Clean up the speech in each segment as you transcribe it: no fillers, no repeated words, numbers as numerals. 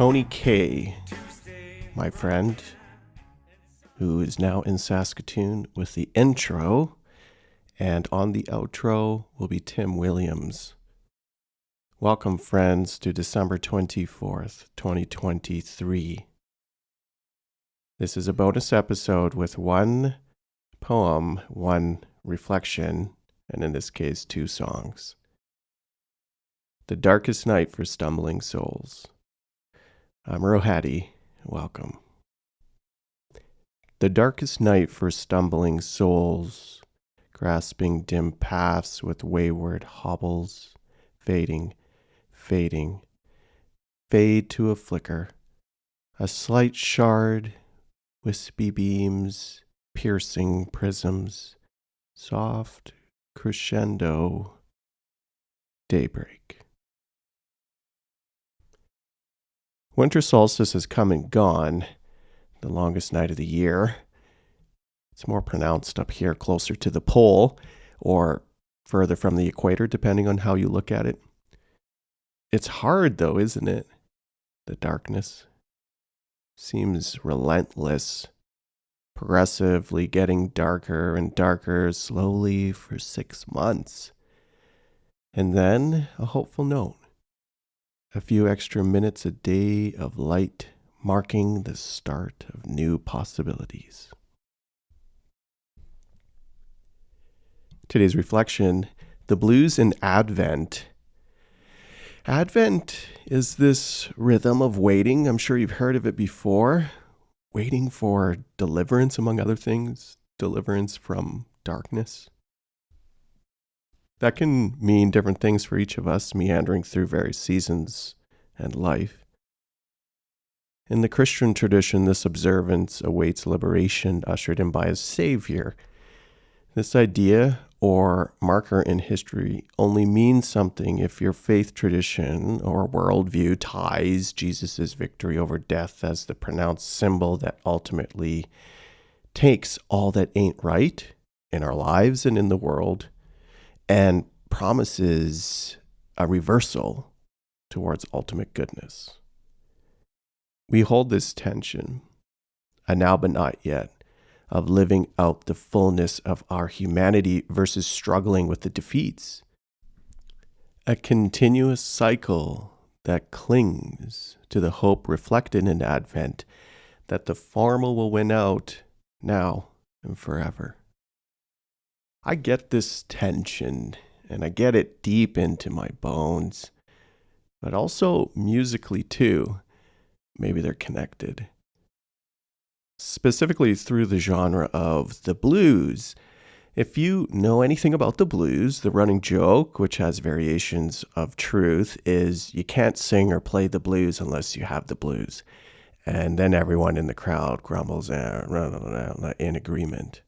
Tony K, my friend, who is now in Saskatoon with the intro, and on the outro will be Tim Williams. Welcome, friends, to December 24th, 2023. This is a bonus episode with one poem, one reflection, and in this case, two songs. The Darkest Night for Stumbling Souls. I'm Rohadi. Welcome. The darkest night for stumbling souls, grasping dim paths with wayward hobbles, fading, fade to a flicker, a slight shard, wispy beams, piercing prisms, soft crescendo, daybreak. Winter solstice has come and gone, the longest night of the year. It's more pronounced up here closer to the pole or further from the equator, depending on how you look at it. It's hard though, isn't it? The darkness seems relentless, progressively getting darker and darker slowly for 6 months. And then a hopeful note. A few extra minutes a day of light marking the start of new possibilities. Today's reflection, the blues in Advent. Advent is this rhythm of waiting. I'm sure you've heard of it before. Waiting for deliverance, among other things. Deliverance from darkness. That can mean different things for each of us, meandering through various seasons and life. In the Christian tradition, this observance awaits liberation ushered in by a Saviour. This idea or marker in history only means something if your faith tradition or worldview ties Jesus' victory over death as the pronounced symbol that ultimately takes all that ain't right in our lives and in the world and promises a reversal towards ultimate goodness. We hold this tension, a now but not yet, of living out the fullness of our humanity versus struggling with the defeats. A continuous cycle that clings to the hope reflected in Advent that the farmer will win out now and forever. I get this tension, and I get it deep into my bones, but also musically too. Maybe they're connected. Specifically through the genre of the blues. If you know anything about the blues, the running joke, which has variations of truth, is you can't sing or play the blues unless you have the blues. And then everyone in the crowd grumbles in agreement.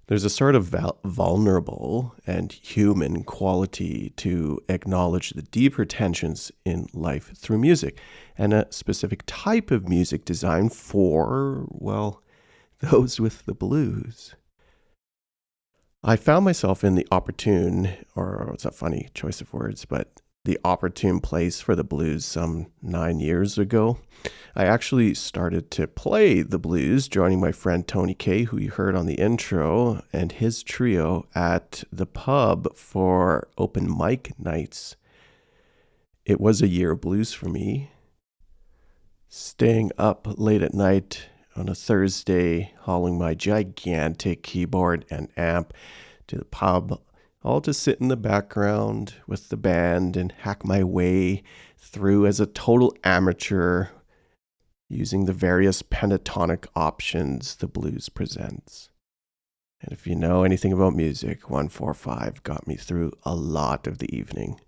There's a sort of vulnerable and human quality to acknowledge the deeper tensions in life through music, and a specific type of music designed for, well, those with the blues. I found myself in the opportune, or it's a funny choice of words, but the opportune place for the blues some 9 years ago. I actually started to play the blues, joining my friend Tony K, who you heard on the intro, and his trio at the pub for open mic nights. It was a year of blues for me. Staying up late at night on a Thursday, hauling my gigantic keyboard and amp to the pub, all to sit in the background with the band and hack my way through as a total amateur using the various pentatonic options the blues presents. And if you know anything about music, 145 got me through a lot of the evening.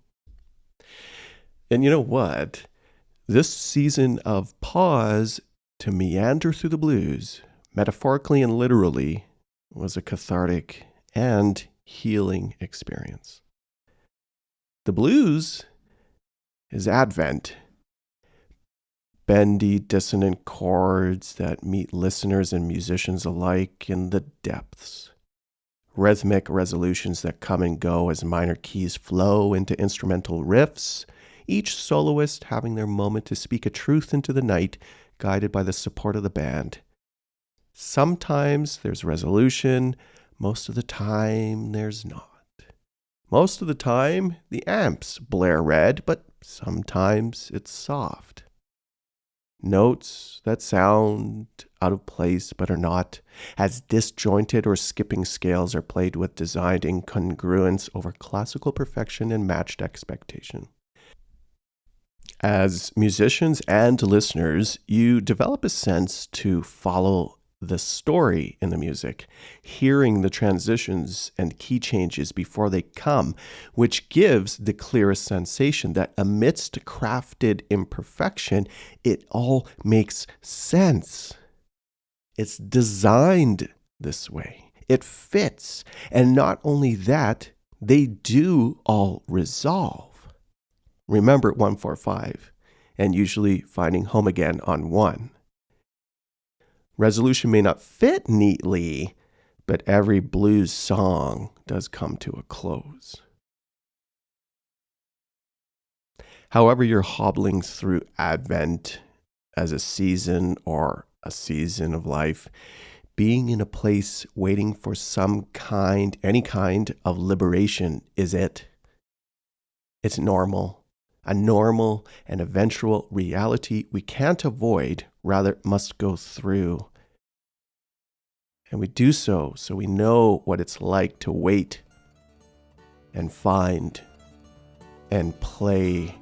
And you know what? This season of pause to meander through the blues, metaphorically and literally, was a cathartic and healing experience. The blues is Advent. Bendy, dissonant chords that meet listeners and musicians alike in the depths. Rhythmic resolutions that come and go as minor keys flow into instrumental riffs, each soloist having their moment to speak a truth into the night, guided by the support of the band. Sometimes there's resolution, most of the time there's not. Most of the time, the amps blare red, but sometimes it's soft. Notes that sound out of place but are not, as disjointed or skipping scales are played with designed incongruence over classical perfection and matched expectation. As musicians and listeners, you develop a sense to follow the story in the music, hearing the transitions and key changes before they come, which gives the clearest sensation that amidst crafted imperfection, it all makes sense. It's designed this way. It fits. And not only that, they do all resolve. Remember 145, and usually finding home again on 1. Resolution may not fit neatly, but every blues song does come to a close. However you're hobbling through Advent as a season or a season of life, being in a place waiting for any kind of liberation is it. It's normal. A normal and eventual reality we can't avoid, rather must go through. And we do so we know what it's like to wait and find and play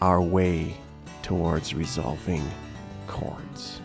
our way towards resolving chords.